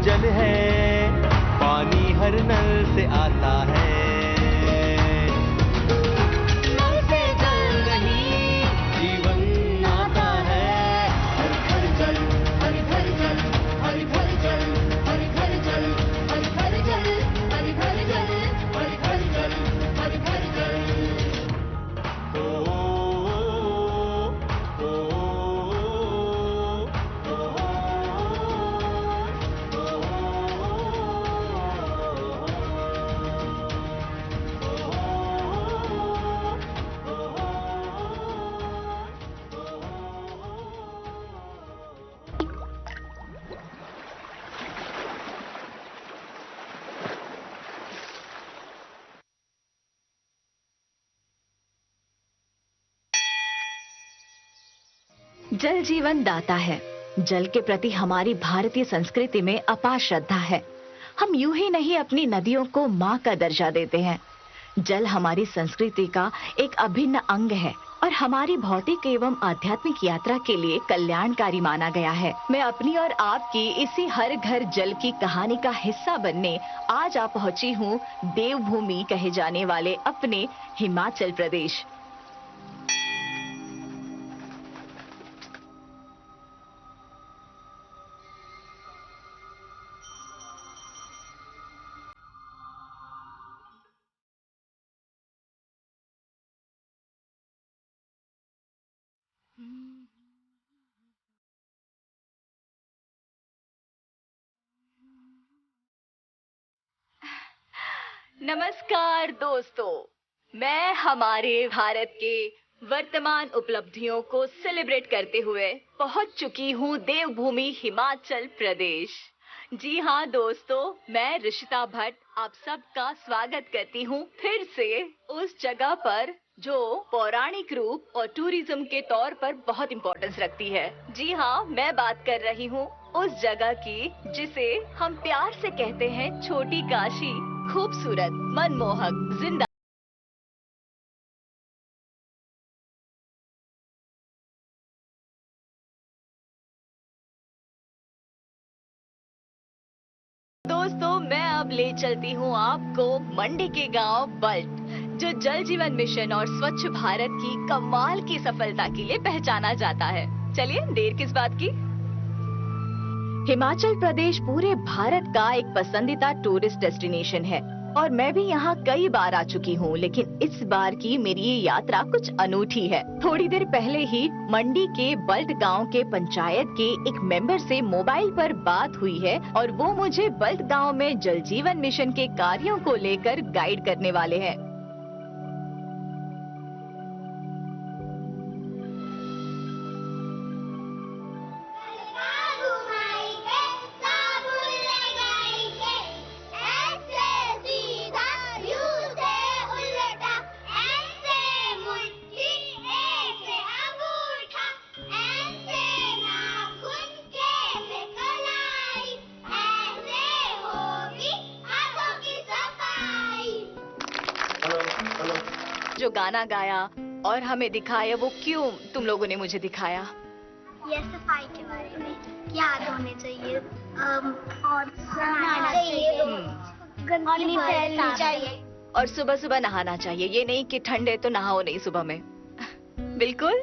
जल है, पानी हर नल से आता है। नल से जल नहीं जीवन आता है। हर घर जल, हर घर जल, हर घर जल, हर घर जल, हर घर जल, हर घर जल, हर घर जल, हर घर जल। ओ जल जीवन दाता है। जल के प्रति हमारी भारतीय संस्कृति में अपार श्रद्धा है। हम यूं ही नहीं अपनी नदियों को माँ का दर्जा देते हैं। जल हमारी संस्कृति का एक अभिन्न अंग है और हमारी भौतिक एवं आध्यात्मिक यात्रा के लिए कल्याणकारी माना गया है। मैं अपनी और आपकी इसी हर घर जल की कहानी का हिस्सा बनने आज आ पहुंची हूँ देवभूमि कहे जाने वाले अपने हिमाचल प्रदेश। नमस्कार दोस्तों, मैं हमारे भारत के वर्तमान उपलब्धियों को सेलिब्रेट करते हुए पहुंच चुकी हूं देवभूमि हिमाचल प्रदेश। जी हाँ दोस्तों, मैं ऋषिता भट्ट आप सबका स्वागत करती हूँ फिर से उस जगह पर जो पौराणिक रूप और टूरिज्म के तौर पर बहुत इम्पोर्टेंस रखती है। जी हाँ, मैं बात कर रही हूँ उस जगह की जिसे हम प्यार से कहते हैं छोटी काशी। खूबसूरत, मनमोहक, जिंदा दोस्तों, मैं अब ले चलती हूँ आपको मंडी के गांव बल्ट, जो जल जीवन मिशन और स्वच्छ भारत की कमाल की सफलता के लिए पहचाना जाता है। चलिए, देर किस बात की। हिमाचल प्रदेश पूरे भारत का एक पसंदीदा टूरिस्ट डेस्टिनेशन है और मैं भी यहाँ कई बार आ चुकी हूँ, लेकिन इस बार की मेरी ये यात्रा कुछ अनूठी है। थोड़ी देर पहले ही मंडी के बल्ट गांव के पंचायत के एक मेंबर से मोबाइल पर बात हुई है और वो मुझे बल्ट गांव में जल जीवन मिशन के कार्यों को लेकर गाइड करने वाले हैं। जो गाना गाया और हमें दिखाया, वो क्यों तुम लोगों ने मुझे दिखाया? ये सफाई के बारे में याद होने चाहिए और नहाना चाहिए, गंदगी नहीं फैलनी चाहिए और सुबह सुबह नहाना चाहिए। ये नहीं कि ठंडे तो नहाओ नहीं सुबह में। बिल्कुल।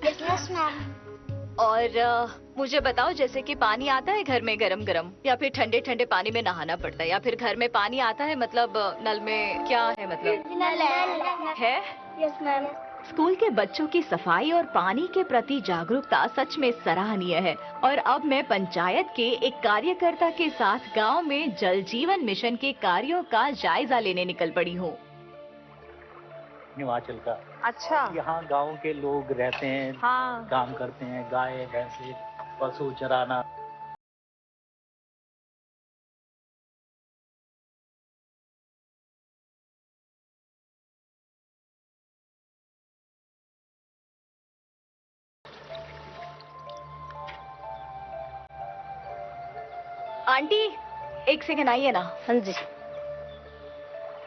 Yes ma'am. और मुझे बताओ, जैसे कि पानी आता है घर में गरम गरम, या फिर ठंडे ठंडे पानी में नहाना पड़ता है, या फिर घर में पानी आता है मतलब नल में, क्या है मतलब? नल है। Yes ma'am. स्कूल के बच्चों की सफाई और पानी के प्रति जागरूकता सच में सराहनीय है। और अब मैं पंचायत के एक कार्यकर्ता के साथ गांव में जल जीवन मिशन के कार्यों का जायजा लेने निकल पड़ी हूँ। हिमाचल का। अच्छा। यहाँ गांव के लोग रहते हैं, हाँ। काम करते हैं, गाय भैंसे पशु चराना। आंटी, एक सेकंड आइए ना। हाँ जी।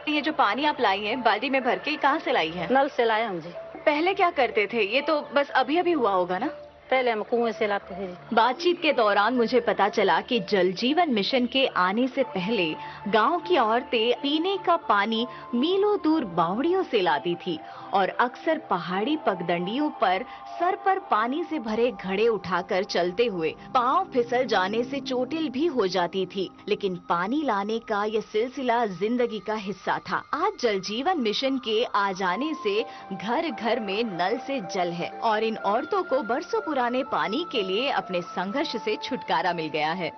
ये जो पानी आप लाई हैं बाल्टी में भर के, कहाँ से लाई हैं? नल से लाए हम जी। पहले क्या करते थे? ये तो बस अभी अभी हुआ होगा ना? पहले हम कुएं से लाते थे जी। बातचीत के दौरान मुझे पता चला कि जल जीवन मिशन के आने से पहले गांव की औरतें पीने का पानी मीलों दूर बावड़ियों से लाती थी और अक्सर पहाड़ी पगडंडियों पर सर पर पानी से भरे घड़े उठाकर चलते हुए पांव फिसल जाने से चोटिल भी हो जाती थी। लेकिन पानी लाने का यह सिलसिला जिंदगी का हिस्सा था। आज जल जीवन मिशन के आ जाने से घर घर में नल से जल है और इन औरतों को बरसों पुराने पानी के लिए अपने संघर्ष से छुटकारा मिल गया है।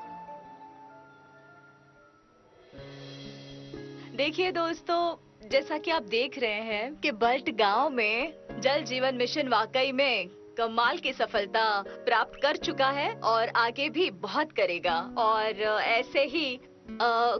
देखिए दोस्तों, जैसा कि आप देख रहे हैं कि बल्ट गांव में जल जीवन मिशन वाकई में कमाल की सफलता प्राप्त कर चुका है और आगे भी बहुत करेगा और ऐसे ही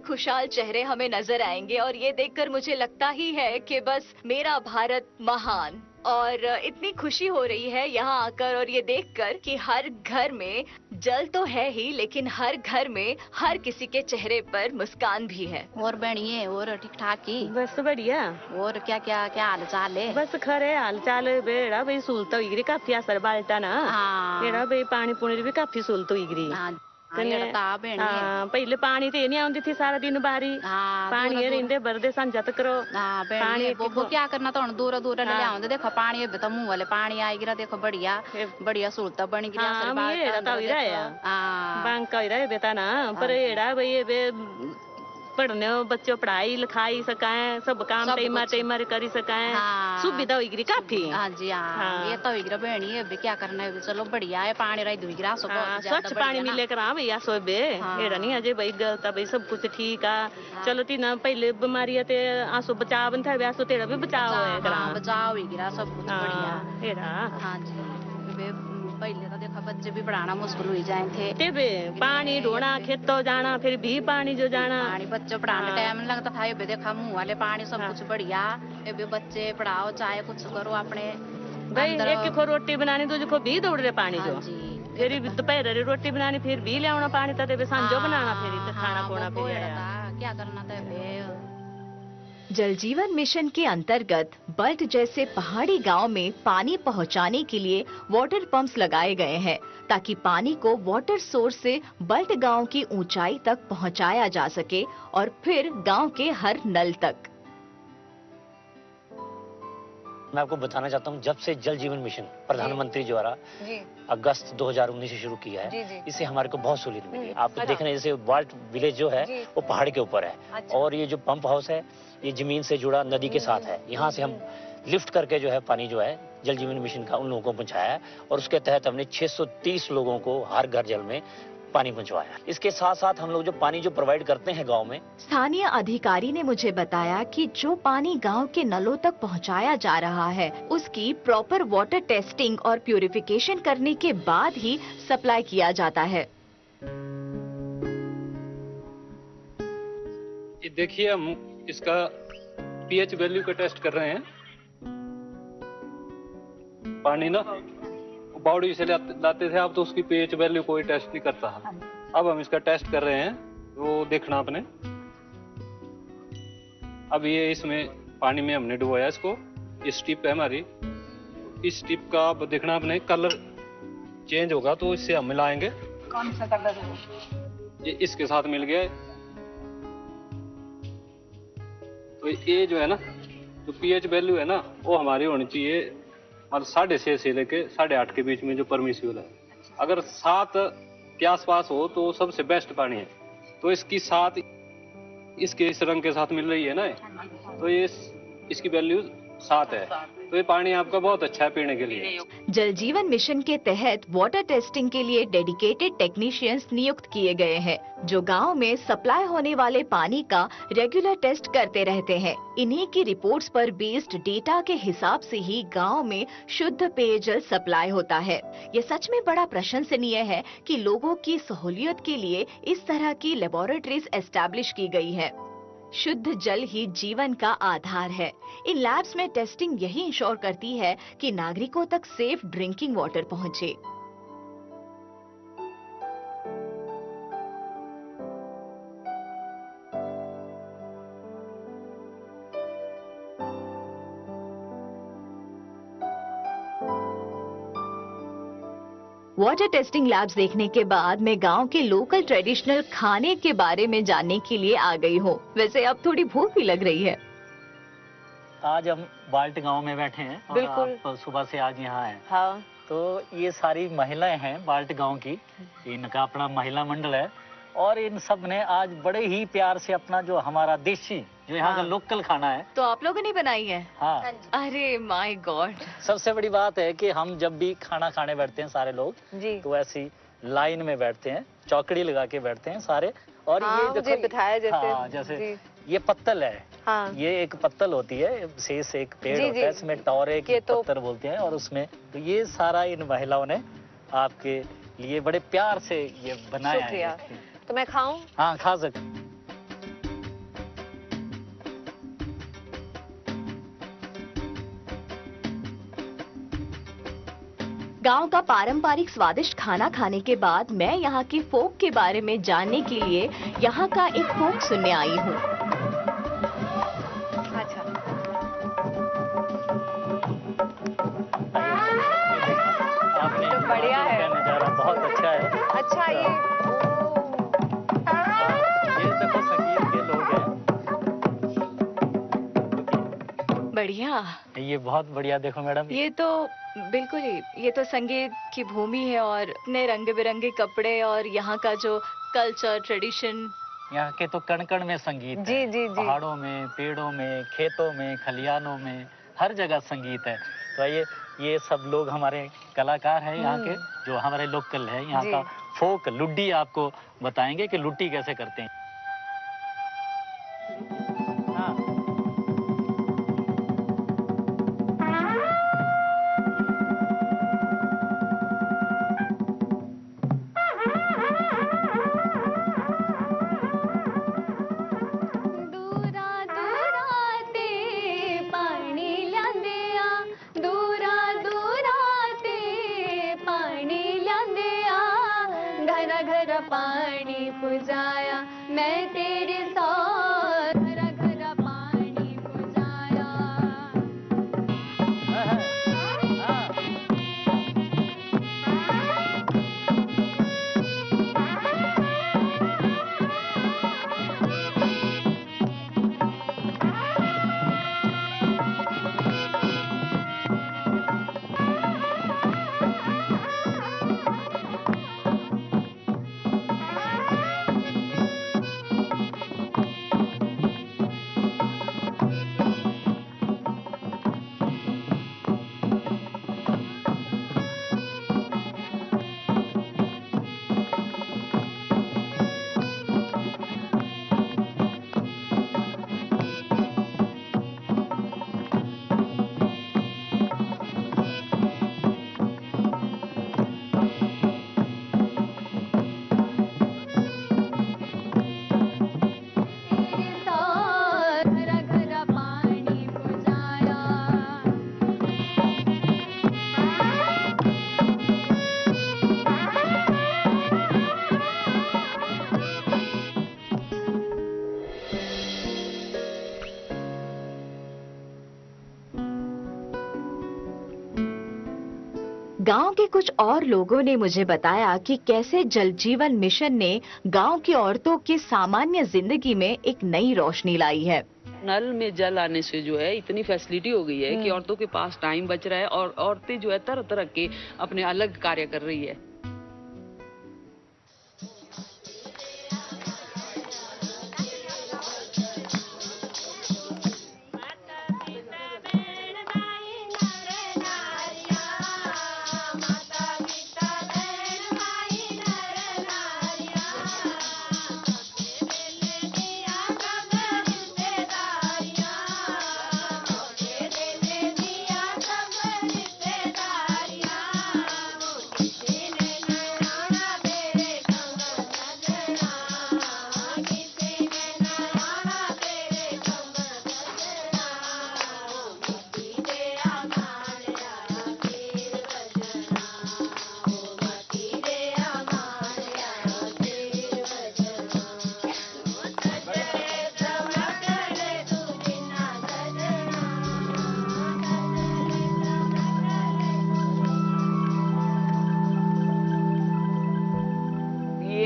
खुशहाल चेहरे हमें नजर आएंगे और ये देखकर मुझे लगता ही है कि बस मेरा भारत महान। और इतनी खुशी हो रही है यहाँ आकर और ये देखकर कि हर घर में जल तो है ही, लेकिन हर घर में हर किसी के चेहरे पर मुस्कान भी है। और बढ़िया और ठीक ठाक ही बस बढ़िया। और क्या क्या क्या हाल चाल है? बस खरे हाल चाल बेड़ा भाई सहूलत हुई काफी असर बाल्टा ना। हाँ बेड़ा भाई पानी पुनी भी काफी सहूलत हुई। हाँ पहले पानी तो नहीं आती थी सारा दिन बारी। पानी रेंदे भरदे सांझा तक पानी वो क्या करना तो दूर दूर ले आंदे देखो पानी तो मुंह वाले पानी आई गिरा देखो बढ़िया बढ़िया सहूलत बन गई बेटा ना पर एड़ा भाई पढ़ने बच्चों पढ़ाई लिखाई सकाए सब काम टाइम करी सकाए। सुविधा हुई गिरी काफी। हाँ जी हाँ ये तो हुई गिरा बहनी है क्या करना है चलो बढ़िया है पानी रही दुई गिरा स्वच्छ पानी मिले कर। हाँ भैया सो बे एड़ा नहीं अजय भाई गलत भाई सब कुछ ठीक है। चलो तीन पहले बीमारियां ते आंसू बचाव था व्यासो तेरा भी बचाव है बचाव हुई गिरा सब कुछ बढ़िया एड़ा। हाँ जी पहले तो देखा बच्चे भी पढ़ाना मुश्किल हुई जाए थे। पानी ढोना खेतों जाना फिर भी पानी जो जाना पानी बच्चों पढ़ाने टाइम नहीं लगता था। ये देखा मुंह वाले पानी सब कुछ बढ़िया। ये भी बच्चे पढ़ाओ चाहे कुछ करो अपने भाई एक को रोटी बनानी दूसरे को भी दौड़ रहे पानी जो फिर दोपहर रोटी बनानी फिर भी ले पानी तो सांझो बनाना फिर खाना खोना क्या करना था। जल जीवन मिशन के अंतर्गत बल्ट जैसे पहाड़ी गांव में पानी पहुंचाने के लिए वाटर पंप्स लगाए गए हैं ताकि पानी को वाटर सोर्स से बल्ट गांव की ऊंचाई तक पहुंचाया जा सके और फिर गांव के हर नल तक। मैं आपको बताना चाहता हूँ जब से जल जीवन मिशन प्रधानमंत्री द्वारा अगस्त 2019 से शुरू किया है इससे हमारे को बहुत सहूलियत मिली है। आप देख रहे हैं जैसे वाल्ट विलेज जो है वो पहाड़ के ऊपर है और ये जो पंप हाउस है ये जमीन से जुड़ा नदी के साथ है। यहाँ से हम लिफ्ट करके जो है पानी जो है जल जीवन मिशन का उन लोगों को पहुंचाया है और उसके तहत हमने 630 लोगों को हर घर जल में पानी पहुंचवाया। इसके साथ साथ हम लोग जो पानी जो प्रोवाइड करते हैं गांव में, स्थानीय अधिकारी ने मुझे बताया कि जो पानी गांव के नलों तक पहुंचाया जा रहा है उसकी प्रॉपर वाटर टेस्टिंग और प्यूरिफिकेशन करने के बाद ही सप्लाई किया जाता है। ये देखिए हम इसका पीएच वैल्यू का टेस्ट कर रहे हैं। पानी ना बावड़ी से लाते थे आप तो उसकी पीएच वैल्यू कोई टेस्ट नहीं करता। अब हम इसका टेस्ट कर रहे हैं वो देखना आपने। अब ये इसमें पानी में हमने डुबोया इसको। इस टिप है हमारी, इस टिप का अब देखना आपने कलर चेंज होगा तो इससे हम मिलाएंगे। कौन सा कलर है? ये इसके साथ मिल गया। तो ये जो है ना जो पीएच वैल्यू है ना वो हमारी होनी चाहिए मतलब 6.5 से लेके 8.5 के बीच में जो परमिसिबल है। अगर 7 के आसपास हो तो सबसे बेस्ट पानी है। तो इसकी 7 इसके इस रंग के साथ मिल रही है ना तो ये इसकी वैल्यू 7 है तो ये पानी आपका बहुत अच्छा है पीने के लिए। जल जीवन मिशन के तहत वाटर टेस्टिंग के लिए डेडिकेटेड टेक्नीशियंस नियुक्त किए गए हैं जो गांव में सप्लाई होने वाले पानी का रेगुलर टेस्ट करते रहते हैं। इन्हीं की रिपोर्ट्स पर बेस्ड डेटा के हिसाब से ही गांव में शुद्ध पेयजल सप्लाई होता है। ये सच में बड़ा प्रशंसनीय है कि लोगों की सहूलियत के लिए इस तरह की लेबोरेटरीज एस्टैब्लिश की गई है। शुद्ध जल ही जीवन का आधार है। इन लैब्स में टेस्टिंग यही इंश्योर करती है कि नागरिकों तक सेफ ड्रिंकिंग वाटर पहुंचे। वाटर टेस्टिंग लैब्स देखने के बाद मैं गांव के लोकल ट्रेडिशनल खाने के बारे में जानने के लिए आ गई हूँ। वैसे अब थोड़ी भूख भी लग रही है। आज हम बाल्ट गांव में बैठे हैं और बिल्कुल। आप सुबह से आज यहाँ हैं। हाँ। तो ये सारी महिलाएं हैं बाल्ट गांव की, इनका अपना महिला मंडल है और इन सब ने आज बड़े ही प्यार से अपना जो हमारा देसी जो यहाँ का लोकल खाना है। तो आप लोगों ने बनाई है? हाँ। अरे माय गॉड। सबसे बड़ी बात है कि हम जब भी खाना खाने बैठते हैं सारे लोग जी। तो ऐसी लाइन में बैठते हैं, चौकड़ी लगा के बैठते हैं सारे। और हाँ, ये मुझे देखो बिठाया जैसे। हाँ, जैसे जी। ये पत्तल है। हाँ। ये एक पत्तल होती है, शेष एक पेड़ जी, होता जी। है, इसमें टौरे की ये तो- पत्थर बोलते हैं और उसमें तो ये सारा इन महिलाओं ने आपके लिए बड़े प्यार से ये बनाया है। शुक्रिया। तो मैं खाऊं? हाँ, खा सकते। गांव का पारंपरिक स्वादिष्ट खाना खाने के बाद मैं यहाँ के फोक के बारे में जानने के लिए यहाँ का एक फोक सुनने आई हूँ। अच्छा। आपने तो बढ़िया है। का नजारा बहुत अच्छा है। अच्छा ये ये देखो संगीत के लोग हैं। बढ़िया। ये बहुत बढ़िया। देखो मैडम, ये तो बिल्कुल ही, ये तो संगीत की भूमि है और इतने रंग बिरंगे कपड़े और यहाँ का जो कल्चर ट्रेडिशन। यहाँ के तो कण कण में संगीत है। जी, जी, जी। पहाड़ों में, पेड़ों में, खेतों में, खलियानों में, हर जगह संगीत है। तो ये सब लोग हमारे कलाकार हैं यहाँ के, जो हमारे लोकल है यहाँ जी। का फोक लुड्डी आपको बताएंगे कि लुट्टी कैसे करते हैं। हाँ। दूरा दूरा ते पानी ल्यांदे आ, दूरा दूरा ते पानी ल्यांदे आ, घर घर पानी पुजाया मैं तेरे साथ, घर घर पानी पुजाया। तेरे साथ घर घर पानी पुजाया। गांव के कुछ और लोगों ने मुझे बताया कि कैसे जल जीवन मिशन ने गांव की औरतों की सामान्य जिंदगी में एक नई रोशनी लाई है। नल में जल आने से जो है इतनी फैसिलिटी हो गई है कि औरतों के पास टाइम बच रहा है और औरतें जो है तरह तरह के अपने अलग कार्य कर रही है। रिश्तेदारियां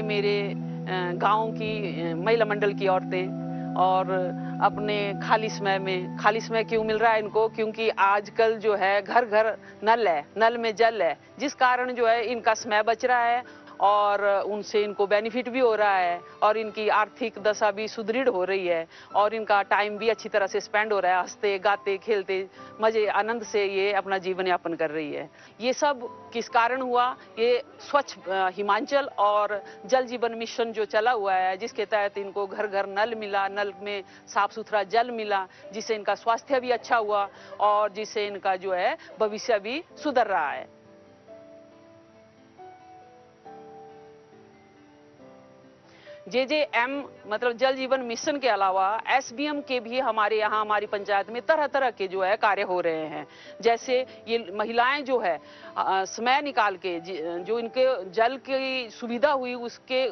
मेरे गांव की महिला मंडल की औरतें और अपने खाली समय क्यों मिल रहा है इनको, क्योंकि आजकल जो है घर घर नल है, नल में जल है, जिस कारण जो है इनका समय बच रहा है और उनसे इनको बेनिफिट भी हो रहा है और इनकी आर्थिक दशा भी सुदृढ़ हो रही है और इनका टाइम भी अच्छी तरह से स्पेंड हो रहा है। हंसते गाते खेलते मजे आनंद से ये अपना जीवन यापन कर रही है। ये सब किस कारण हुआ? ये स्वच्छ हिमाचल और जल जीवन मिशन जो चला हुआ है, जिसके तहत इनको घर घर नल मिला, नल में साफ सुथरा जल मिला, जिससे इनका स्वास्थ्य भी अच्छा हुआ और जिससे इनका जो है भविष्य भी सुधर रहा है। JJM मतलब जल जीवन मिशन के अलावा SBM के भी हमारे यहाँ हमारी पंचायत में तरह तरह के जो है कार्य हो रहे हैं। जैसे ये महिलाएं जो है समय निकाल के जो इनके जल की सुविधा हुई उसके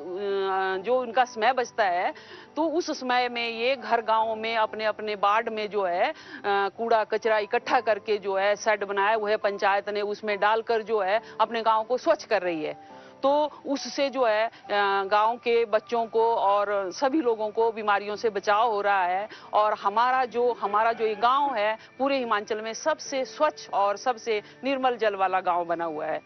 जो उनका समय बचता है, तो उस समय में ये घर गांव में अपने अपने वार्ड में जो है कूड़ा कचरा इकट्ठा करके जो है शेड बनाया हुआ है पंचायत ने, उसमें डालकर जो है अपने गांव को स्वच्छ कर रही है। तो उससे जो है गांव के बच्चों को और सभी लोगों को बीमारियों से बचाव हो रहा है और हमारा जो ये गांव है पूरे हिमाचल में सबसे स्वच्छ और सबसे निर्मल जल वाला गांव बना हुआ है।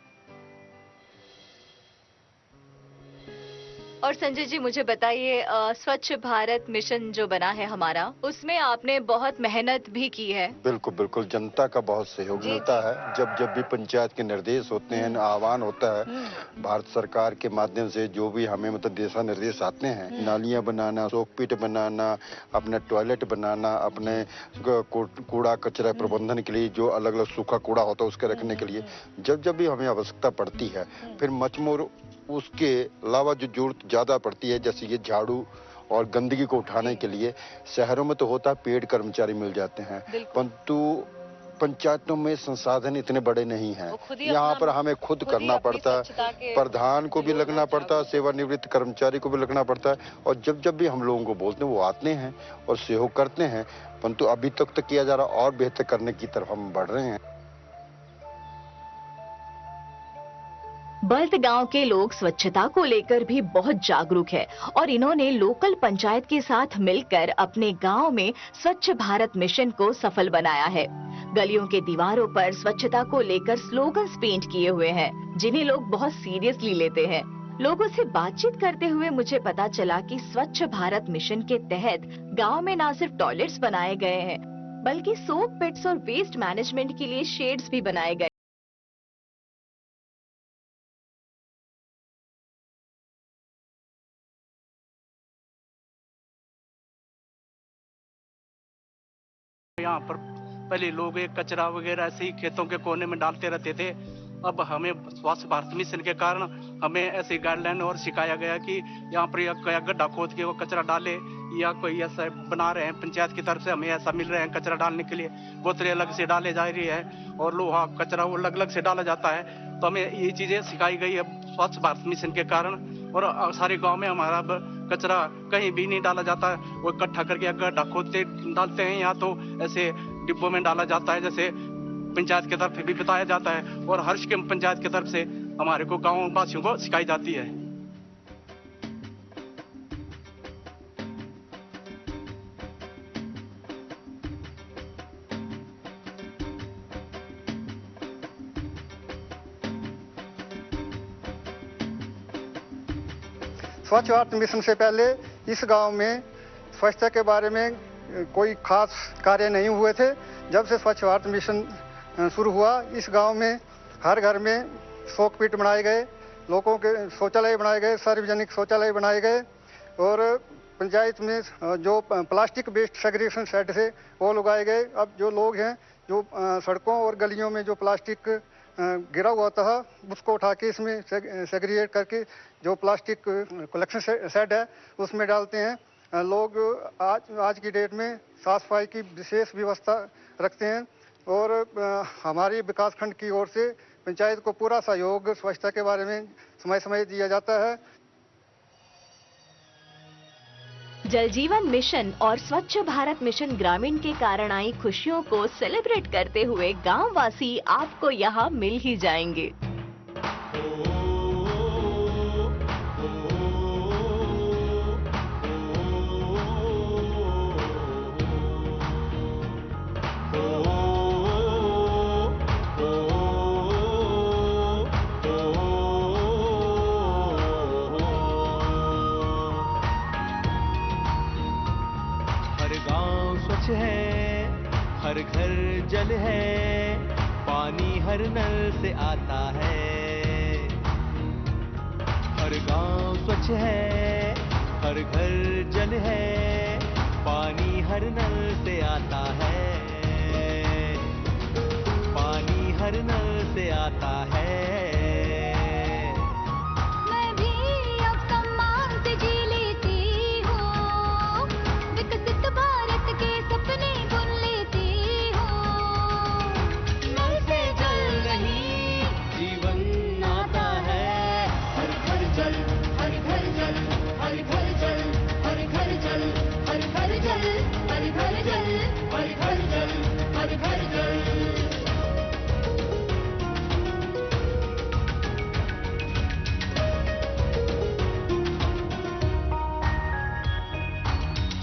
और संजय जी मुझे बताइए, स्वच्छ भारत मिशन जो बना है हमारा, उसमें आपने बहुत मेहनत भी की है। बिल्कुल बिल्कुल, जनता का बहुत सहयोग मिलता है। जब भी पंचायत के निर्देश होते हैं, आह्वान होता है भारत सरकार के माध्यम से, जो भी हमें मतलब दिशा निर्देश आते हैं, नालियां बनाना, शोकपीट बनाना, अपना टॉयलेट बनाना, अपने कूड़ा कचरा प्रबंधन के लिए जो अलग अलग सूखा कूड़ा होता है उसके रखने के लिए जब भी हमें आवश्यकता पड़ती है, फिर मचमोर उसके अलावा जो जरूरत ज्यादा पड़ती है, जैसे ये झाड़ू और गंदगी को उठाने के लिए शहरों में तो होता है पेड कर्मचारी मिल जाते हैं, परंतु पंचायतों में संसाधन इतने बड़े नहीं हैं। यहाँ पर हमें खुद करना पड़ता है, प्रधान को भी लगना पड़ता है, सेवानिवृत्त कर्मचारी को भी लगना पड़ता है। और जब भी हम लोगों को बोलते हैं वो आते हैं और सहयोग करते हैं, परंतु अभी तक तो किया जा रहा, और बेहतर करने की तरफ हम बढ़ रहे हैं। बल्द गांव के लोग स्वच्छता को लेकर भी बहुत जागरूक है और इन्होंने लोकल पंचायत के साथ मिलकर अपने गांव में स्वच्छ भारत मिशन को सफल बनाया है। गलियों के दीवारों पर स्वच्छता को लेकर स्लोगन्स पेंट किए हुए हैं, जिन्हें लोग बहुत सीरियसली लेते हैं। लोगों से बातचीत करते हुए मुझे पता चला कि स्वच्छ भारत मिशन के तहत गाँव में न सिर्फ टॉयलेट्स बनाए गए हैं, बल्कि सोक पिट्स और वेस्ट मैनेजमेंट के लिए शेड्स भी बनाए गए। यहाँ पर पहले लोग एक कचरा वगैरह ऐसे ही खेतों के कोने में डालते रहते थे। अब हमें स्वच्छ भारत मिशन के कारण हमें ऐसी गाइडलाइन और सिखाया गया कि यहाँ पर या गड्ढा खोद के वो कचरा डाले, या कोई ऐसा बना रहे हैं पंचायत की तरफ से हमें ऐसा मिल रहे हैं कचरा डालने के लिए, बोतलें अलग से डाले जा रही है और लोहा कचरा वो अलग अलग से डाला जाता है। तो हमें ये चीजें सिखाई गई है स्वच्छ भारत मिशन के कारण। और सारे गाँव में हमारा कचरा कहीं भी नहीं डाला जाता है, वो इकट्ठा करके गड्ढा खोदते डालते हैं, या तो ऐसे डिब्बों में डाला जाता है, जैसे पंचायत की तरफ भी बताया जाता है और हर स्कीम पंचायत की तरफ से हमारे को गाँव वासियों को सिखाई जाती है। स्वच्छ भारत मिशन से पहले इस गांव में स्वच्छता के बारे में कोई खास कार्य नहीं हुए थे। जब से स्वच्छ भारत मिशन शुरू हुआ, इस गांव में हर घर में शोकपीट बनाए गए, लोगों के शौचालय बनाए गए, सार्वजनिक शौचालय बनाए गए और पंचायत में जो प्लास्टिक वेस्ट सेग्रीगेशन शेड थे वो लगाए गए। अब जो लोग हैं जो सड़कों और गलियों में जो प्लास्टिक गिरा हुआ था उसको उठा के इसमें सेग्रीगेट करके जो प्लास्टिक कलेक्शन शेड है उसमें डालते हैं। लोग आज की डेट में साफ सफाई की विशेष व्यवस्था रखते हैं और हमारी विकासखंड की ओर से पंचायत को पूरा सहयोग स्वच्छता के बारे में समय समय दिया जाता है। जल जीवन मिशन और स्वच्छ भारत मिशन ग्रामीण के कारण आई खुशियों को सेलिब्रेट करते हुए गांव वासी आपको यहाँ मिल ही जाएंगे। जल है, पानी हर नल से आता है। हर गांव स्वच्छ है, हर घर जल है, पानी हर नल से आता है। पानी हर नल से आता है। मैं भी अब सम्मान से जी लेती हूँ, विकसित भारत के सपने बुन लेती हूँ। नल से जल नहीं जीवन आता है, हर घर जल, हर घर जल, हर घर जल, हर घर जल, हर घर जल, हर घर जल, हर घर जल, हर घर जल।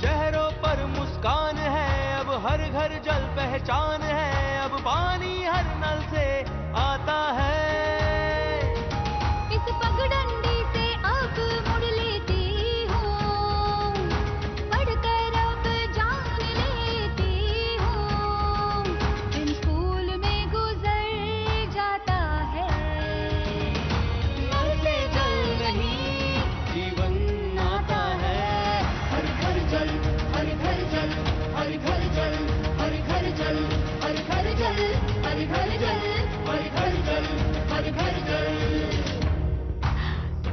चेहरों पर मुस्कान है, अब हर घर जल पहचान है, अब पानी हर नल से आता है। इस पगडंडी से अब मुड़ लेती हूँ, पढ़कर अब जान लेती हूँ, दिन स्कूल में गुजर जाता है। नल से जल नहीं जीवन आता है, हर घर जल, हर घर जल, हर घर जल, हर घर जल, हर घर जल, हर घर जल, हर घर जल, हर घर जल।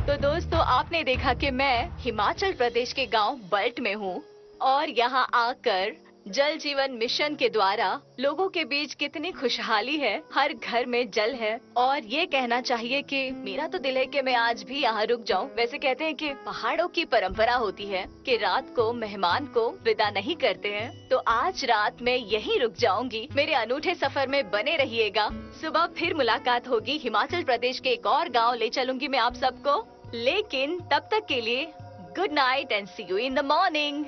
तो दोस्तों, आपने देखा कि मैं हिमाचल प्रदेश के गांव बल्ट में हूँ और यहाँ आकर जल जीवन मिशन के द्वारा लोगों के बीच कितनी खुशहाली है, हर घर में जल है। और ये कहना चाहिए कि मेरा तो दिल है कि मैं आज भी यहाँ रुक जाऊँ। वैसे कहते हैं कि पहाड़ों की परंपरा होती है कि रात को मेहमान को विदा नहीं करते हैं, तो आज रात मैं यहीं रुक जाऊंगी। मेरे अनूठे सफर में बने रहिएगा। सुबह फिर मुलाकात होगी, हिमाचल प्रदेश के एक और गाँव ले चलूंगी मैं आप सबको। लेकिन तब तक के लिए good night and see you in the morning.